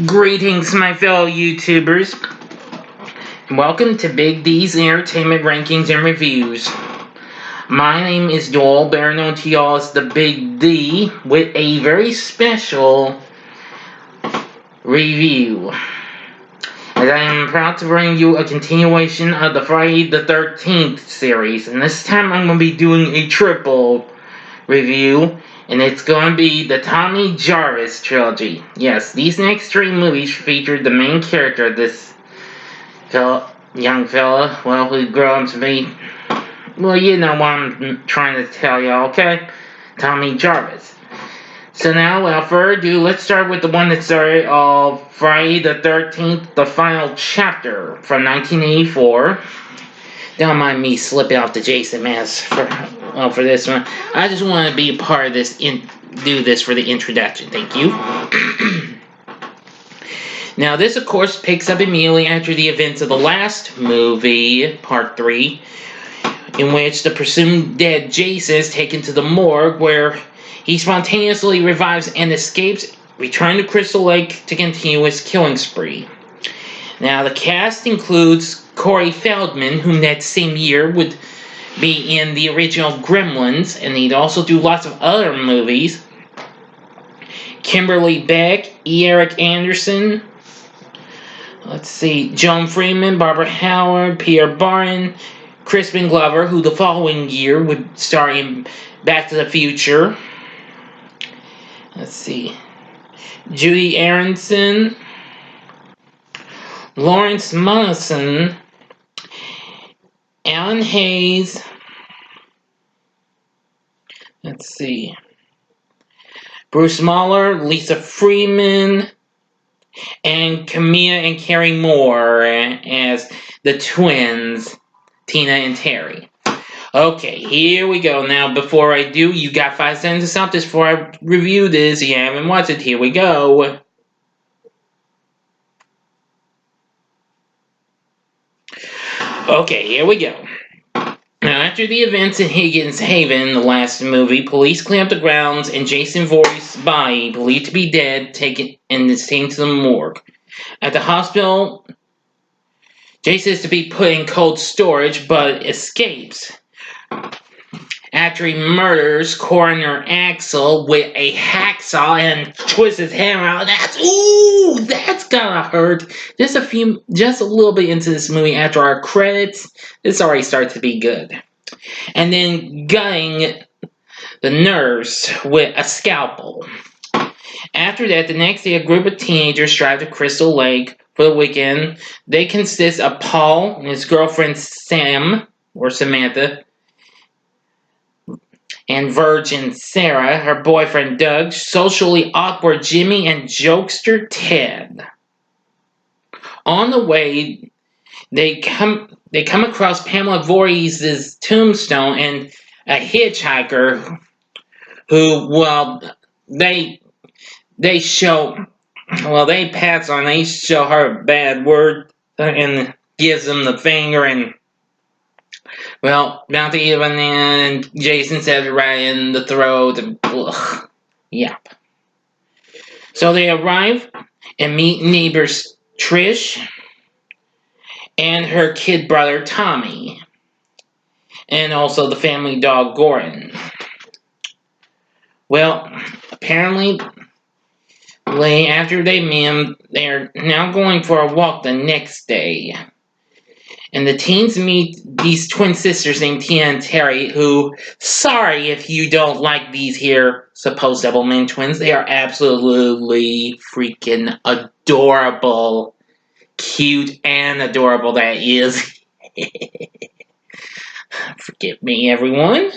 Greetings, my fellow YouTubers. Welcome to Big D's Entertainment Rankings and Reviews. My name is Joel, better known to y'all as the Big D, with a very special review. As I am proud to bring you a continuation of the Friday the 13th series, and this time I'm going to be doing a triple review. And it's going to be the Tommy Jarvis trilogy. Yes, these next three movies featured the main character of this young fella, well, who grew up to be, well, you know what I'm trying to tell y'all, okay? Tommy Jarvis. So now, without further ado, let's start with the one that started Friday the 13th, the final chapter from 1984. Don't mind me slipping off the Jason mask for this one. I just want to be a part of this, do this for the introduction. Thank you. Now, this, of course, picks up immediately after the events of the last movie, Part 3, in which the presumed dead Jason is taken to the morgue, where he spontaneously revives and escapes, returning to Crystal Lake to continue his killing spree. Now, the cast includes Corey Feldman, whom that same year would be in the original Gremlins, and he'd also do lots of other movies. Kimberly Beck, E. Eric Anderson, Joan Freeman, Barbara Howard, Pierre Barton, Crispin Glover, who the following year would star in Back to the Future. Judy Aronson, Lawrence Mollison, Alan Hayes, Bruce Mahler, Lisa Freeman, and Camilla and Carrie Moore as the twins, Tina and Terry. Okay, here we go. Now, before I do, you got 5 seconds to stop this before I review this. You haven't watched it. Here we go. Okay, here we go. Now, after the events in Higgins Haven, the last movie, police clean up the grounds and Jason Voorhees' body, believed to be dead, taken and is taken to the morgue. At the hospital, Jason is to be put in cold storage, but escapes. After he murders Coroner Axel with a hacksaw and twists his head around, that's gonna hurt. Just a little bit into this movie after our credits, this already starts to be good. And then gutting the nurse with a scalpel. After that, the next day, a group of teenagers drive to Crystal Lake for the weekend. They consist of Paul and his girlfriend Sam, or Samantha, and virgin Sarah, her boyfriend Doug, socially awkward Jimmy, and jokester Ted. On the way, they come across Pamela Voorhees' tombstone and a hitchhiker who, they pass on, they show her a bad word and gives them the finger, and about to even and Jason says right in the throat, and yep. So they arrive and meet neighbors Trish and her kid brother Tommy, and also the family dog Goran. Well, apparently, after they meet him, they're now going for a walk the next day. And the teens meet these twin sisters named Tina and Terry, who, sorry if you don't like these here supposed double main twins, they are absolutely freaking adorable. Cute and adorable, that is. Forgive me, everyone.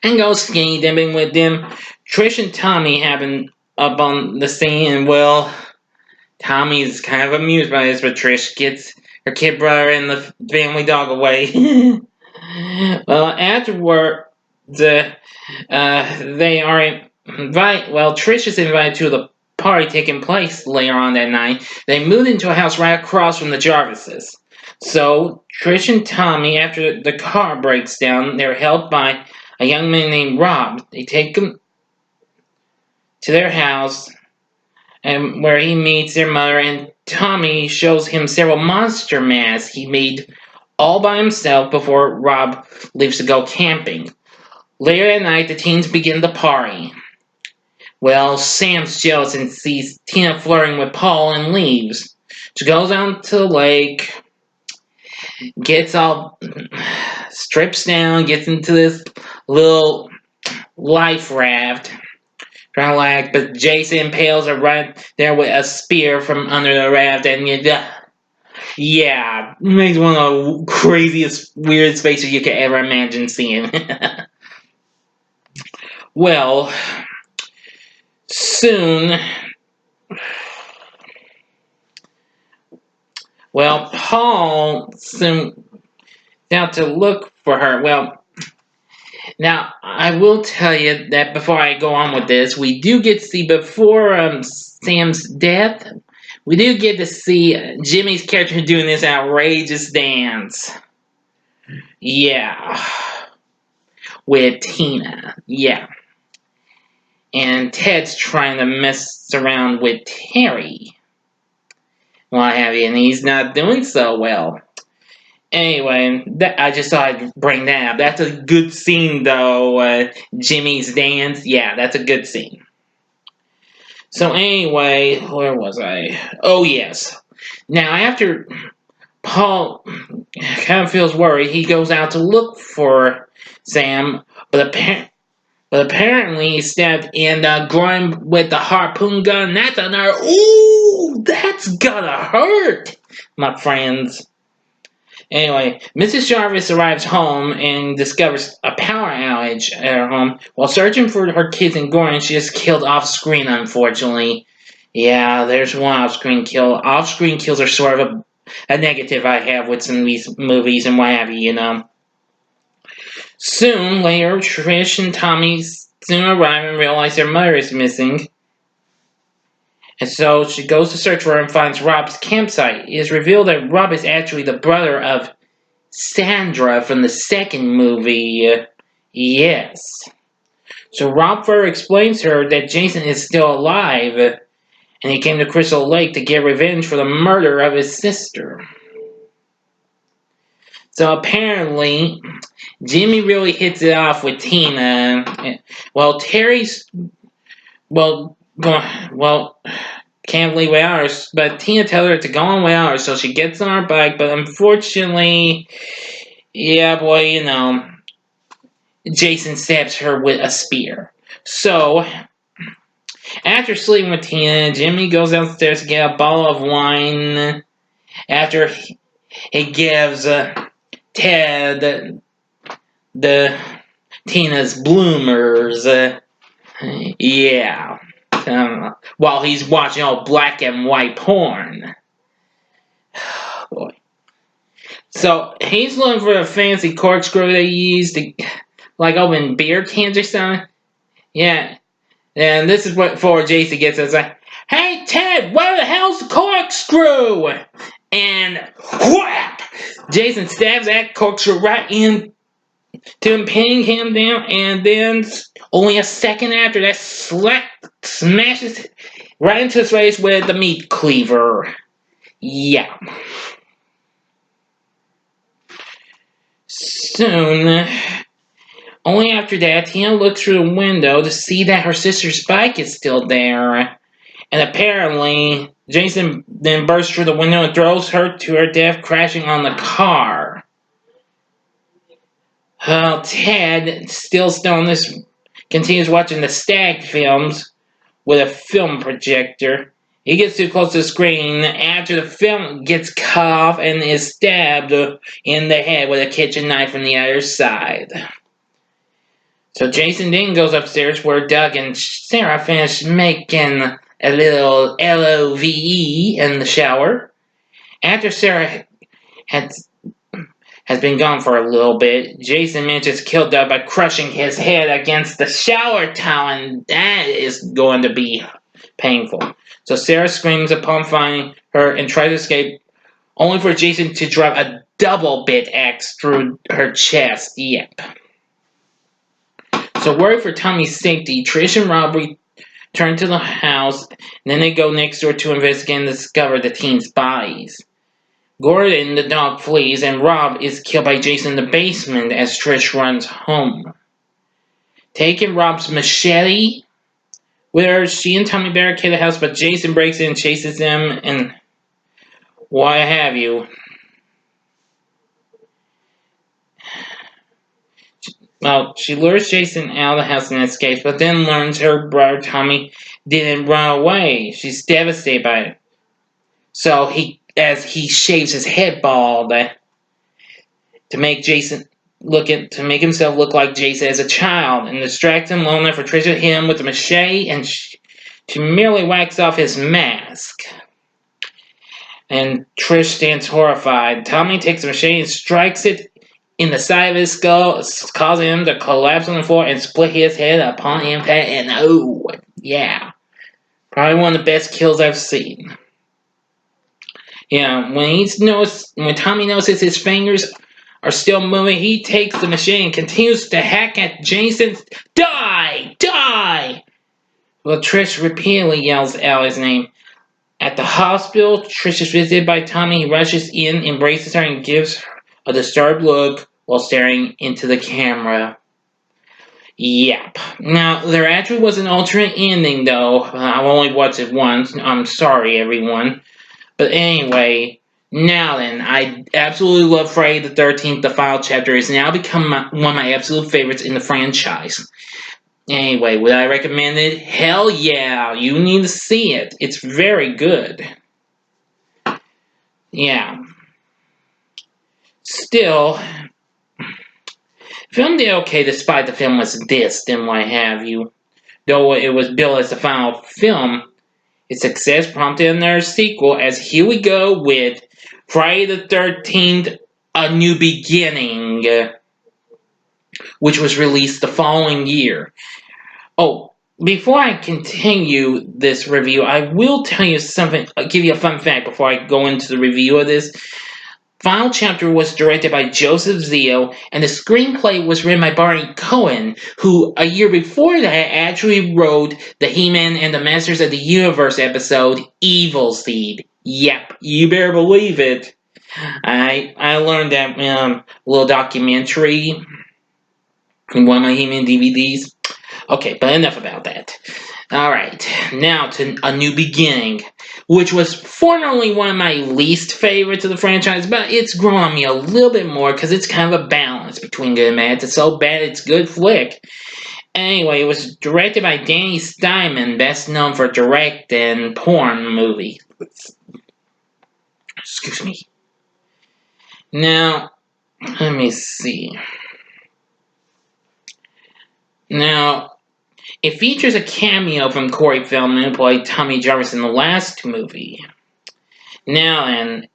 And go skinny dipping with them. Trish and Tommy happen up on the scene, and well, Tommy's kind of amused by this, but Trish gets her kid brother and the family dog away. Well, afterward, they are invited. Well, Trish is invited to the party taking place later on that night. They moved into a house right across from the Jarvises. So Trish and Tommy, after the car breaks down, they're helped by a young man named Rob. They take him to their house, and where he meets their mother, and Tommy shows him several monster masks he made all by himself before Rob leaves to go camping. Later at night, the teens begin the party. Well, Sam's jealous and sees Tina flirting with Paul and leaves. She goes out to the lake, gets all strips down, gets into this little life raft, trying to like, but Jason impales her right there with a spear from under the raft, and yeah, makes one of the craziest, weirdest faces you could ever imagine seeing. Well, soon, Paul soon out to look for her. Well, now I will tell you that before I go on with this, we do get to see before Sam's death, we do get to see Jimmy's character doing this outrageous dance. Yeah, with Tina. Yeah. And Ted's trying to mess around with Terry. What have you, and he's not doing so well. Anyway, I just thought I'd bring that up. That's a good scene, though. Jimmy's dance. Yeah, that's a good scene. So anyway, where was I? Oh, yes. Now, after Paul kind of feels worried, he goes out to look for Sam, but apparently he's stabbed in the groin with the harpoon gun. That's another. Ooh, that's gonna hurt, my friends. Anyway, Mrs. Jarvis arrives home and discovers a power outage at her home. While searching for her kids in Gorin, she is killed off screen, unfortunately. Yeah, there's one off screen kill. Off screen kills are sort of a negative I have with some of these movies and what have you. Soon later, Trish and Tommy soon arrive and realize their mother is missing. And so she goes to search for her and finds Rob's campsite. It is revealed that Rob is actually the brother of Sandra from the second movie. Yes. So Rob further explains to her that Jason is still alive, and he came to Crystal Lake to get revenge for the murder of his sister. So apparently, Jimmy really hits it off with Tina. Well, Terry's can't leave without her, but Tina tells her to go on without her, so she gets on her bike, but unfortunately, yeah, boy, Jason stabs her with a spear. So, after sleeping with Tina, Jimmy goes downstairs to get a bottle of wine after he gives Ted the Tina's bloomers. Yeah. While he's watching all black and white porn. Boy. So he's looking for a fancy corkscrew they use to like open beer cans or something. Yeah. And this is what for Jason gets us like, "Hey Ted, where the hell's the corkscrew?" And whap! Jason stabs that corkscrew right in to him, pinning him down, and then only a second after that smashes right into his face with the meat cleaver. Yeah. Soon, only after that, Tina looks through the window to see that her sister's bike is still there. And apparently, Jason then bursts through the window and throws her to her death, crashing on the car. Ted, still on this, continues watching the Stag films with a film projector. He gets too close to the screen after the film gets cut off and is stabbed in the head with a kitchen knife from the other side. So Jason then goes upstairs where Doug and Sarah finish making a little LOVE in the shower. After Sarah has been gone for a little bit, Jason manages to kill Doug by crushing his head against the shower towel, and that is going to be painful. So Sarah screams upon finding her and tries to escape, only for Jason to drive a double bit axe through her chest. Yep. So worried for Tommy's safety, Trish and Rob turn to the house, and then they go next door to investigate and discover the teen's bodies. Gordon, the dog, flees, and Rob is killed by Jason in the basement as Trish runs home. Taking Rob's machete with her, she and Tommy barricade the house, but Jason breaks in and chases them, and what have you. Well, she lures Jason out of the house and escapes, but then learns her brother Tommy didn't run away. She's devastated by it. So as he shaves his head bald to make make himself look like Jason as a child, and distracts him long enough for Trish to hit him with the machete, and she merely whacks off his mask. And Trish stands horrified. Tommy takes the machete and strikes it in the side of his skull, causing him to collapse on the floor and split his head upon impact. And oh, yeah, probably one of the best kills I've seen. Yeah, when Tommy notices his fingers are still moving, he takes the machine and continues to hack at Jason. Die! Die! Well, Trish repeatedly yells out his name. At the hospital, Trish is visited by Tommy. He rushes in, embraces her, and gives her a disturbed look while staring into the camera. Yep. Now, there actually was an alternate ending, though. I've only watched it once. I'm sorry, everyone. But anyway, now then, I absolutely love Friday the 13th. The final chapter has now become one of my absolute favorites in the franchise. Anyway, would I recommend it? Hell yeah, you need to see it. It's very good. Yeah. Still, film did okay despite the film was dissed and what have you. Though it was billed as the final film, its success prompted another sequel, as here we go with Friday the 13th, A New Beginning, which was released the following year. Oh, before I continue this review, I will tell you something, give you a fun fact before I go into the review of this. Final Chapter was directed by Joseph Zio, and the screenplay was written by Barney Cohen, who a year before that actually wrote the He-Man and the Masters of the Universe episode, Evil Seed. Yep, you better believe it. I learned that little documentary in one of my He-Man DVDs. Okay, but enough about that. Alright, now to A New Beginning, which was formerly one of my least favorites of the franchise, but it's grown on me a little bit more because it's kind of a balance between good and bad. It's so bad it's good flick. Anyway, it was directed by Danny Steinman, best known for directing porn movies. Excuse me. Now, let me see. Now, it features a cameo from Corey Feldman, who played Tommy Jarvis in the last movie. Now then,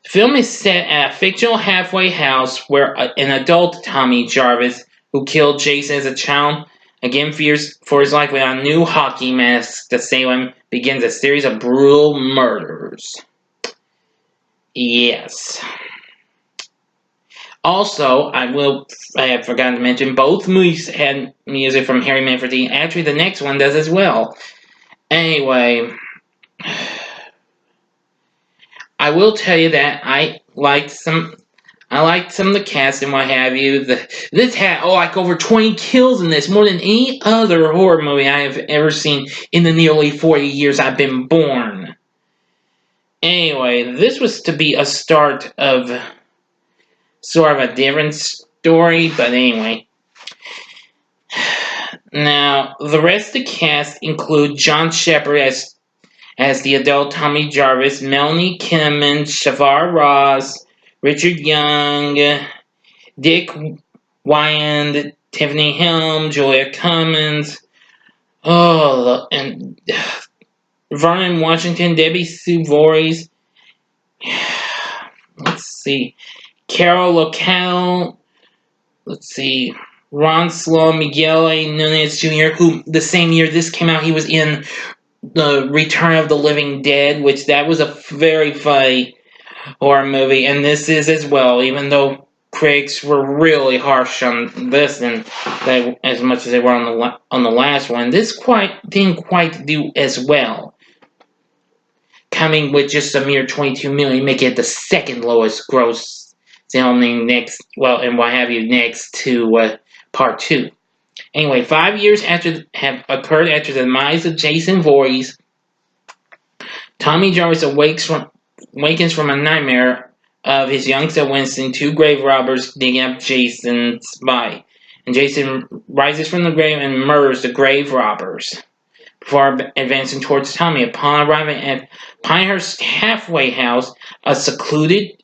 the film is set at a fictional halfway house where an adult Tommy Jarvis, who killed Jason as a child, again fears for his life with a new hockey mask to save him, begins a series of brutal murders. Yes. Also, I have forgotten to mention, both movies had music from Harry Manfredini. Actually, the next one does as well. Anyway, I will tell you that I liked some of the cast and what have you. This had like over 20 kills in this, more than any other horror movie I have ever seen in the nearly 40 years I've been born. Anyway, this was to be a start of sort of a different story, but anyway. Now, the rest of the cast include John Shepard as the adult Tommy Jarvis, Melanie Kinnaman, Shavar Ross, Richard Young, Dick Wyand, Tiffany Helm, Julia Cummins, and Vernon Washington, Debbie Sue Voorhees. Let's see. Carol Locale. Let's see. Ron Sloan, Miguel A. Nunez Jr., who the same year this came out, he was in the Return of the Living Dead, which that was a very funny horror movie, and this is as well, even though critics were really harsh on this, and as much as they were on the last one. This didn't quite do as well, coming with just a mere 22 million, making it the second lowest gross filming and what have you, next to Part 2. Anyway, 5 years have occurred after the demise of Jason Voorhees, Tommy Jarvis awakens from a nightmare of his young son Winston, two grave robbers digging up Jason's body. And Jason rises from the grave and murders the grave robbers before advancing towards Tommy. Upon arriving at Pinehurst halfway house, a secluded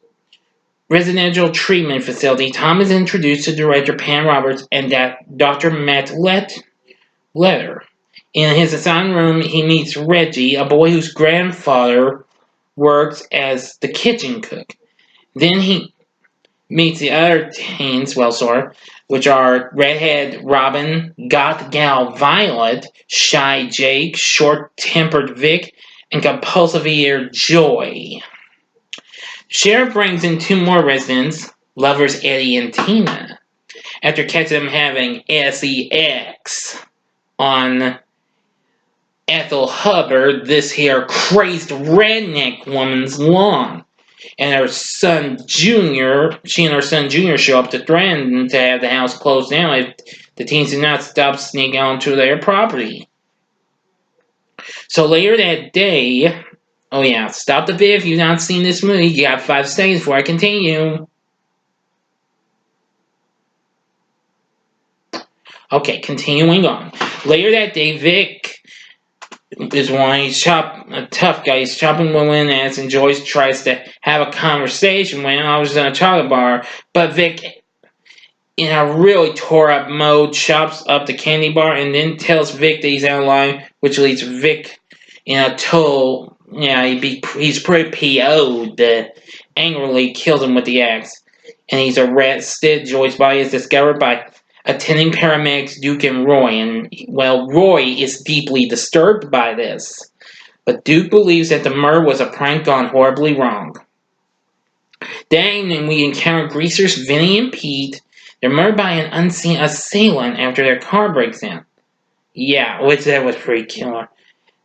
residential treatment facility, Tom is introduced to director Pam Roberts and Dr. Matt Letter. In his assigned room, he meets Reggie, a boy whose grandfather works as the kitchen cook. Then he meets the other teens, which are Redhead Robin, Goth Gal Violet, Shy Jake, Short-Tempered Vic, and Compulsive Ear Joy. Sheriff brings in two more residents, lovers Eddie and Tina, after catching them having sex on Ethel Hubbard, this here crazed redneck woman's lawn. And her son Junior, she and her son Junior show up to threaten to have the house closed down if the teens do not stop sneaking onto their property. So later that day, oh yeah, stop the video if you've not seen this movie. You got 5 seconds before I continue. Okay, continuing on. Later that day, Vic is one. He's a tough guy. He's chopping women ass, and Joyce tries to have a conversation when I was in a chocolate bar. But Vic, in a really tore up mode, chops up the candy bar and then tells Vic that he's out of line, which leads Vic in a total, he's pretty PO'd, angrily kills him with the axe. And he's arrested. Joyce's body is discovered by attending paramedics Duke and Roy, and Roy is deeply disturbed by this, but Duke believes that the murder was a prank gone horribly wrong. Then we encounter greasers Vinny and Pete. They're murdered by an unseen assailant after their car breaks down. Yeah, which that was pretty killer.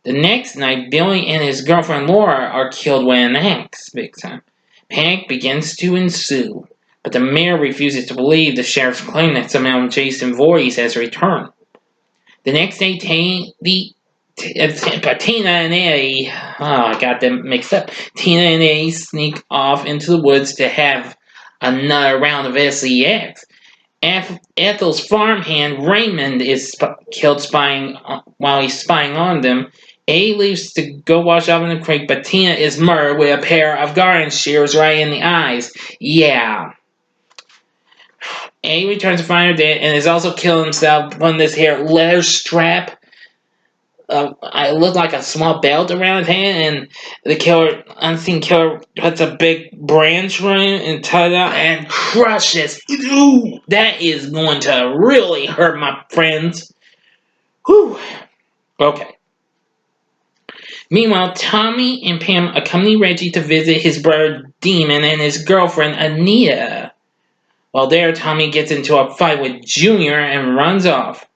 The next night, Billy and his girlfriend Laura are killed with an axe, big time. Panic begins to ensue. But the mayor refuses to believe the sheriff's claim that somehow Jason Voorhees has returned. The next day, Tina and Eddie, I got them mixed up. Tina and Eddie sneak off into the woods to have another round of sex. Ethel's farmhand Raymond is killed while he's spying on them. Eddie leaves to go wash up in the creek, but Tina is murdered with a pair of garden shears right in the eyes. Yeah. Eddie returns to find her dead and is also killing himself on this here leather strap. It looked like a small belt around his hand, and the unseen killer, puts a big branch on it and ties it out and crushes. Ooh, that is going to really hurt my friends. Whew. Okay. Meanwhile, Tommy and Pam accompany Reggie to visit his brother Demon and his girlfriend Anita. While there, Tommy gets into a fight with Junior and runs off.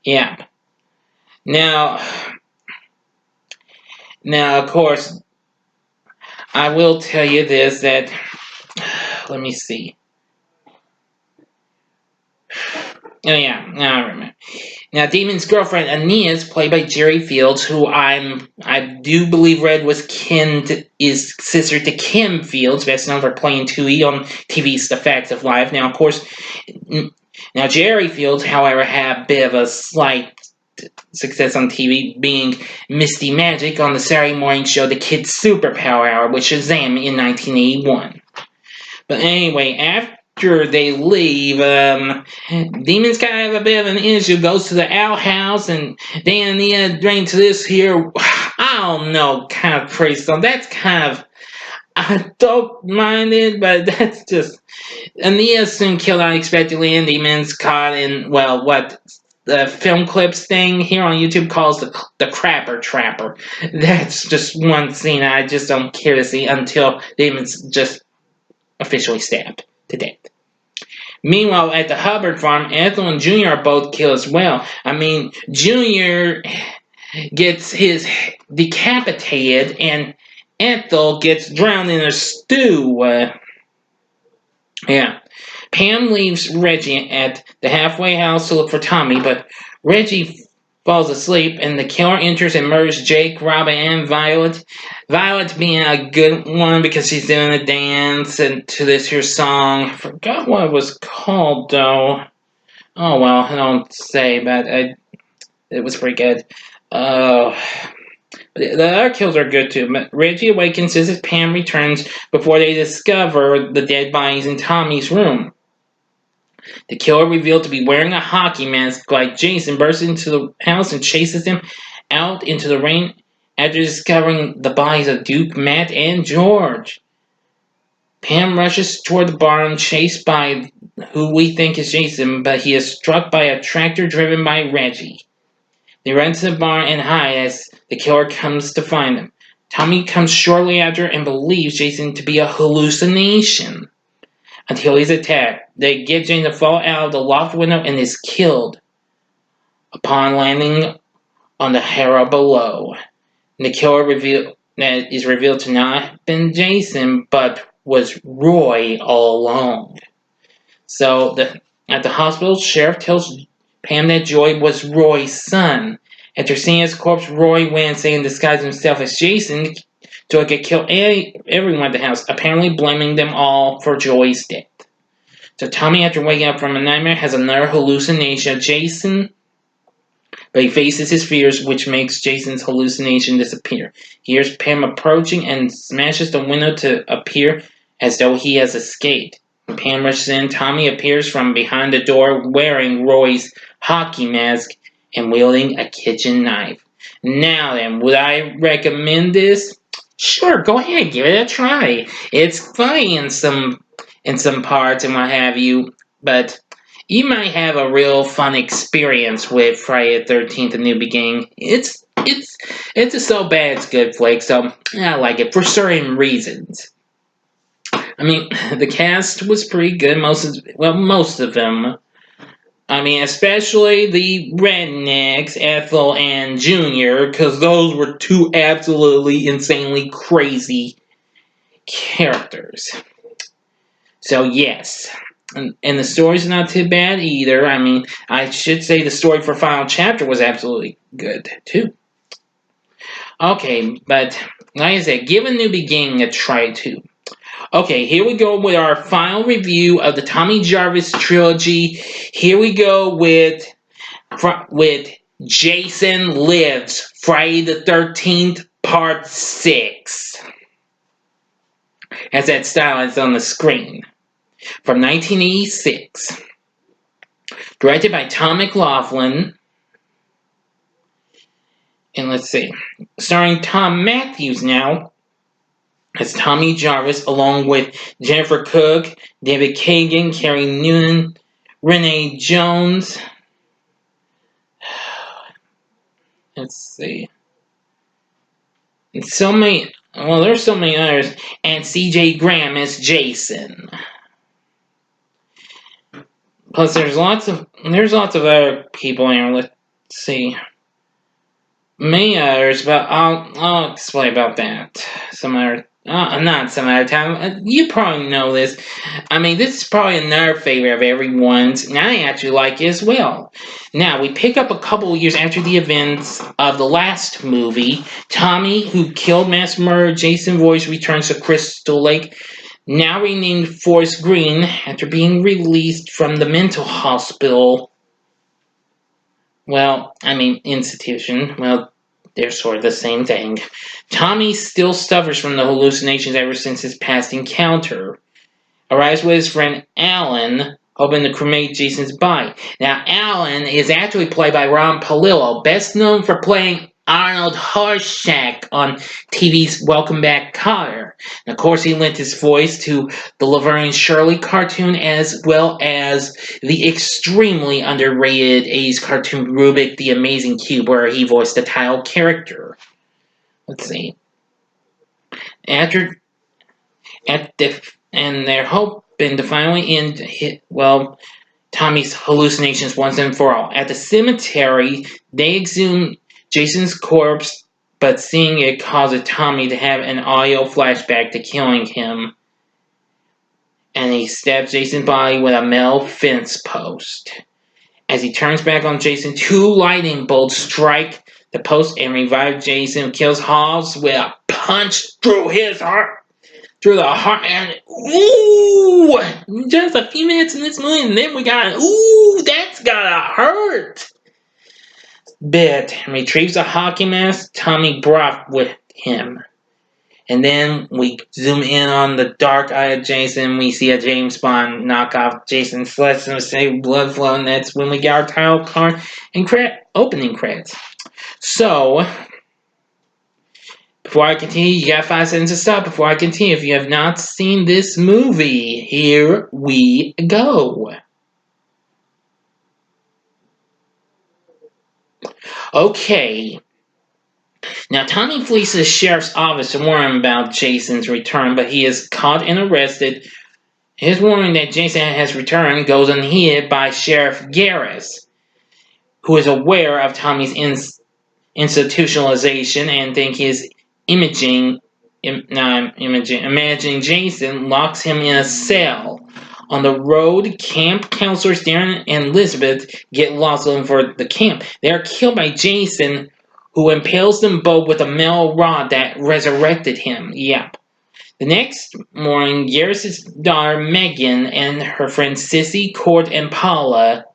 Yeah. Now, of course, I will tell you this, that, let me see. Oh yeah, now I remember. Now, Demon's girlfriend Anita is played by Jerry Fields, who I do believe read is sister to Kim Fields, best known for playing Tui on TV's The Facts of Life. Now, of course, Jerry Fields, however, had a bit of a slight success on TV, being Misty Magic on the Saturday morning show The Kids Superpower Hour with Shazam in 1981. But anyway, after they leave, Demon's kind of have a bit of an issue, goes to the outhouse, and then Anita drinks this here, I don't know, kind of crazy stuff. That's kind of, I don't mind it, but that's just, Anita soon killed unexpectedly, and Demon's caught in, the film clips thing here on YouTube calls the Crapper Trapper. That's just one scene I just don't care to see until Damon's just officially stabbed to death. Meanwhile, at the Hubbard farm, Ethel and Junior are both killed as well. I mean, Junior gets his decapitated, and Ethel gets drowned in a stew. Yeah. Pam leaves Reggie at the halfway house to look for Tommy, but Reggie falls asleep, and the killer enters and murders Jake, Robin, and Violet. Violet being a good one because she's doing a dance and to this here song. I forgot what it was called though. Oh well, I don't say, but it was pretty good. The other kills are good too. Reggie awakens as Pam returns before they discover the dead bodies in Tommy's room. The killer, revealed to be wearing a hockey mask like Jason, bursts into the house and chases him out into the rain after discovering the bodies of Duke, Matt, and George. Pam rushes toward the barn, chased by who we think is Jason, but he is struck by a tractor driven by Reggie. They run to the barn and hide as the killer comes to find them. Tommy comes shortly after and believes Jason to be a hallucination until he's attacked. They get Jane to fall out of the loft window and is killed upon landing on the harrow below. The killer is revealed to not have been Jason, but was Roy all along. So at the hospital, sheriff tells Pam that Joy was Roy's son. After seeing his corpse, Roy went and disguised himself as Jason. Joy could kill everyone at the house, apparently blaming them all for Joy's death. So Tommy, after waking up from a nightmare, has another hallucination of Jason, but he faces his fears, which makes Jason's hallucination disappear. He hears Pam approaching and smashes the window to appear as though he has escaped. When Pam rushes in, Tommy appears from behind the door wearing Roy's hockey mask and wielding a kitchen knife. Now then, would I recommend this? Sure, go ahead, give it a try. It's funny in some parts and what have you, but you might have a real fun experience with Friday the 13th: A New Beginning. It's a so bad it's good flick, so I like it for certain reasons. I mean, the cast was pretty good, most of them. I mean, especially the rednecks, Ethel and Junior, because those were two absolutely insanely crazy characters. So yes, and the story's not too bad either. I mean, I should say the story for Final Chapter was absolutely good too. Okay, but like I said, give A New Beginning a try too. Okay, here we go with our final review of the Tommy Jarvis trilogy. Here we go with Jason Lives, Friday the 13th, Part 6. As that style is on the screen. From 1986. Directed by Tom McLaughlin. And let's see. Starring Tom Matthews now as Tommy Jarvis, along with Jennifer Cook, David Kagan, Carrie Noonan, Renee Jones. Let's see. And so many. Well, there's so many others. And C.J. Graham as Jason. Plus, there's lots of other people here. Let's see. Many others, but I'll explain about that not some other time. You probably know this. I mean, this is probably another favorite of everyone's, and I actually like it as well. Now, we pick up a couple of years after the events of the last movie. Tommy, who killed mass murderer Jason Voorhees, returns to Crystal Lake, now renamed Forest Green, after being released from the mental hospital. Well, I mean, institution. Well, they're sort of the same thing. Tommy still suffers from the hallucinations ever since his past encounter. Arrives with his friend Alan, hoping to cremate Jason's body. Now, Alan is actually played by Ron Palillo, best known for playing Arnold Horshack on TV's Welcome Back, Kotter. And of course, he lent his voice to the Laverne and Shirley cartoon as well as the extremely underrated 80s cartoon Rubik the Amazing Cube, where he voiced the title character. Let's see. After they're hoping to finally end Tommy's hallucinations once and for all. At the cemetery, they exhume Jason's corpse, but seeing it causes Tommy to have an audio flashback to killing him. And he stabs Jason's body with a metal fence post. As he turns back on Jason, two lightning bolts strike the post and revive Jason, kills Hobbs with a punch through his heart. Through the heart, and ooh, just a few minutes in this movie, and then we got, ooh, that's gotta hurt. Bit and retrieves a hockey mask Tommy brought with him. And then we zoom in on the dark eye of Jason. We see a James Bond knockoff Jason slits and say blood flow, and that's when we get our title card and opening credits. So, before I continue, you got 5 seconds to stop before I continue. If you have not seen this movie, here we go. Okay. Now, Tommy flees to the sheriff's office to warn him about Jason's return, but he is caught and arrested. His warning that Jason has returned goes unheeded by Sheriff Jarvis, who is aware of Tommy's institutionalization and think his imagining Jason locks him in a cell. On the road, camp counselors Darren and Elizabeth get lost looking for the camp. They are killed by Jason, who impales them both with a metal rod that resurrected him. Yep. The next morning, Garris's daughter Megan and her friends Sissy, Court, and Paula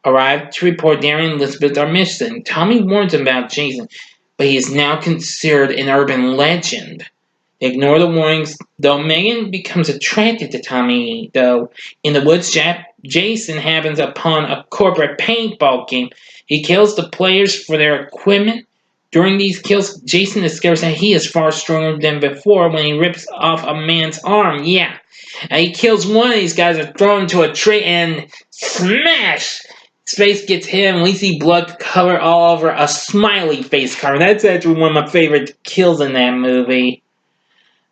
arrive to report Darren and Elizabeth are missing. Tommy warns them about Jason, but he is now considered an urban legend. They ignore the warnings, though Megan becomes attracted to Tommy, though. In the woods, Jason happens upon a corporate paintball game. He kills the players for their equipment. During these kills, Jason discovers that he is far stronger than before when he rips off a man's arm. Yeah. And he kills one of these guys and throws him into a tree and smash! His face gets hit and we see blood cover all over a smiley face cover. That's actually one of my favorite kills in that movie.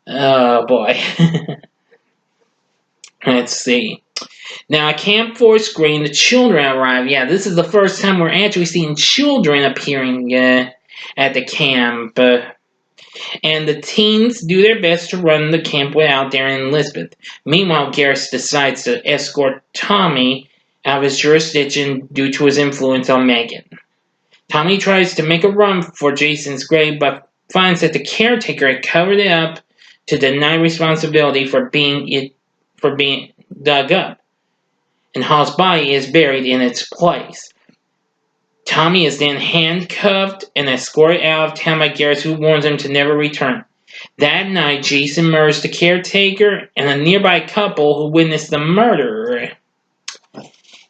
Oh boy. Let's see. Now, at Camp 4 screen, the children arrive. Yeah, this is the first time we're actually seeing children appearing at the camp. And the teens do their best to run the camp without Darren and Elizabeth. Meanwhile, Garris decides to escort Tommy out of his jurisdiction due to his influence on Megan. Tommy tries to make a run for Jason's grave, but finds that the caretaker had covered it up to deny responsibility for being dug up, and Hall's body is buried in its place. Tommy is then handcuffed and escorted out of town by Garris, who warns him to never return. That night, Jason murders the caretaker and a nearby couple who witnessed the murder.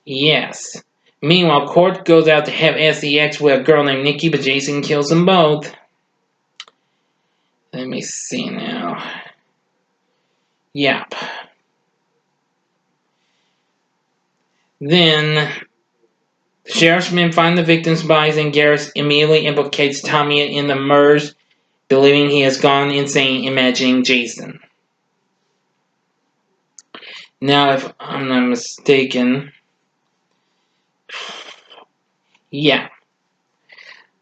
Yes. Meanwhile, Court goes out to have sex with a girl named Nikki, but Jason kills them both. Let me see now. Yep. Then, the sheriff's men find the victims' bodies and Garris immediately implicates Tommy in the murders, believing he has gone insane imagining Jason. Now, if I'm not mistaken, yeah,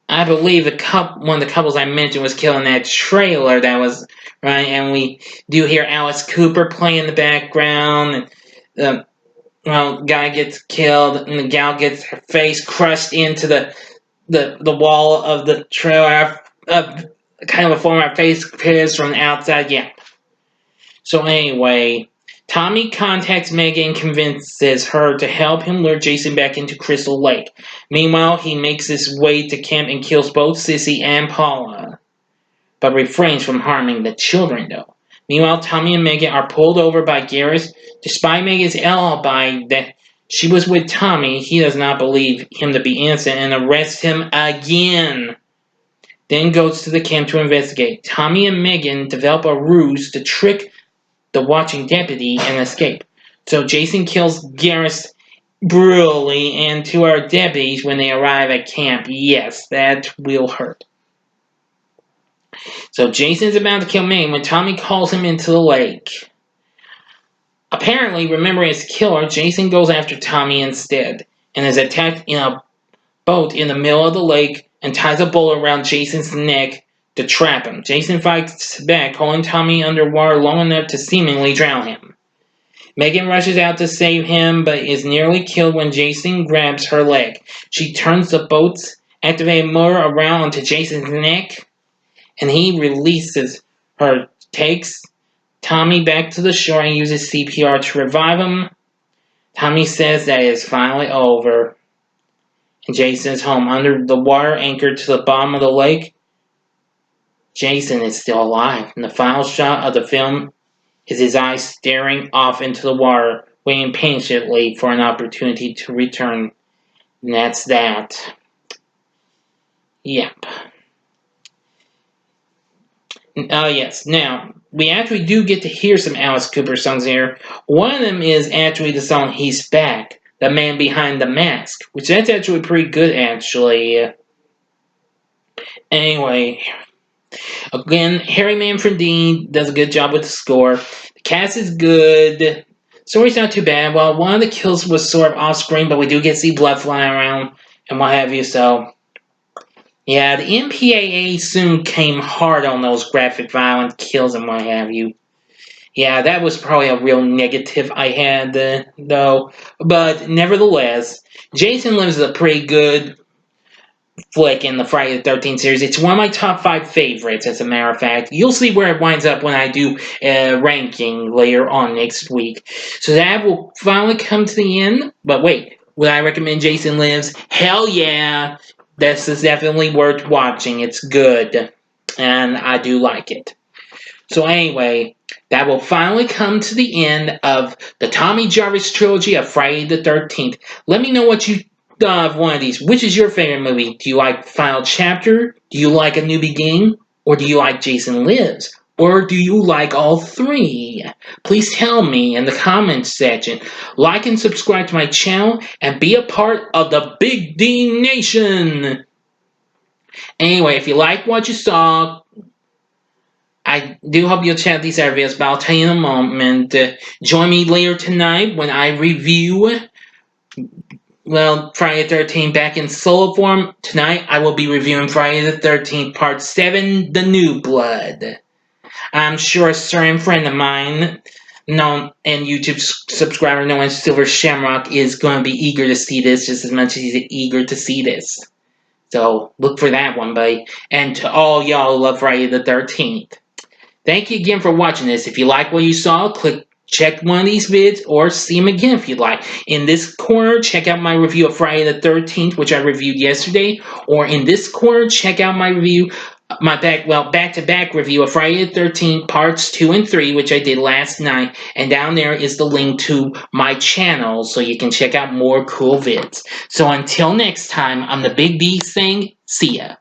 I believe one of the couples I mentioned was killed in that trailer. That was right, and we do hear Alice Cooper play in the background. And guy gets killed, and the gal gets her face crushed into the wall of the trailer. Kind of a form of face appears from the outside. Yeah. So anyway, Tommy contacts Megan and convinces her to help him lure Jason back into Crystal Lake. Meanwhile, he makes his way to camp and kills both Sissy and Paula, but refrains from harming the children, though. Meanwhile, Tommy and Megan are pulled over by Garris. Despite Megan's alibi that she was with Tommy, he does not believe him to be innocent and arrests him again. then goes to the camp to investigate. Tommy and Megan develop a ruse to trick the watching deputy and escape. So Jason kills Garrus brutally and to our deputies when they arrive at camp. Yes, that will hurt. So Jason's about to kill Megan when Tommy calls him into the lake. Apparently, remembering his killer, Jason goes after Tommy instead and is attacked in a boat in the middle of the lake and ties a bullet around Jason's neck to trap him. Jason fights back, holding Tommy underwater long enough to seemingly drown him. Megan rushes out to save him, but is nearly killed when Jason grabs her leg. She turns the boat's activated motor around onto Jason's neck, and he releases her, takes Tommy back to the shore and uses CPR to revive him. Tommy says that it is finally over. And Jason is home under the water, anchored to the bottom of the lake. Jason is still alive. And the final shot of the film is his eyes staring off into the water, waiting patiently for an opportunity to return. And that's that. Yep. Yes. Now, we actually do get to hear some Alice Cooper songs here. One of them is actually the song He's Back, The Man Behind the Mask, which that's actually pretty good, actually. Anyway, again, Harry Manfredini does a good job with the score. The cast is good. Story's not too bad. Well, one of the kills was sort of off-screen, but we do get to see blood flying around and what have you, so... Yeah, the MPAA soon came hard on those graphic violent kills and what have you. Yeah, that was probably a real negative I had, though. But nevertheless, Jason Lives is a pretty good flick in the Friday the 13th series. It's one of my top 5 favorites, as a matter of fact. You'll see where it winds up when I do a ranking later on next week. So that will finally come to the end. But wait, would I recommend Jason Lives? Hell yeah! This is definitely worth watching. It's good. And I do like it. So anyway, that will finally come to the end of the Tommy Jarvis trilogy of Friday the 13th. Let me know what you thought of one of these. Which is your favorite movie? Do you like Final Chapter? Do you like A New Beginning? Or do you like Jason Lives? Or do you like all 3? Please tell me in the comments section. Like and subscribe to my channel and be a part of the Big D Nation. Anyway, if you like what you saw, I do hope you'll check out these other videos, but I'll tell you in a moment. Join me later tonight when I review, well, Friday the 13th back in solo form. Tonight, I will be reviewing Friday the 13th Part 7, The New Blood. I'm sure a certain friend of mine, known and YouTube subscriber known as Silver Shamrock, is going to be eager to see this just as much as he's eager to see this. So, look for that one, buddy. And to all y'all who love Friday the 13th. Thank you again for watching this. If you like what you saw, check one of these vids or see them again if you'd like. In this corner, check out my review of Friday the 13th, which I reviewed yesterday. Or in this corner, check out my review, my back-to-back review of Friday the 13th parts 2 and 3, which I did last night. And down there is the link to my channel so you can check out more cool vids. So until next time, I'm the Big D saying, see ya.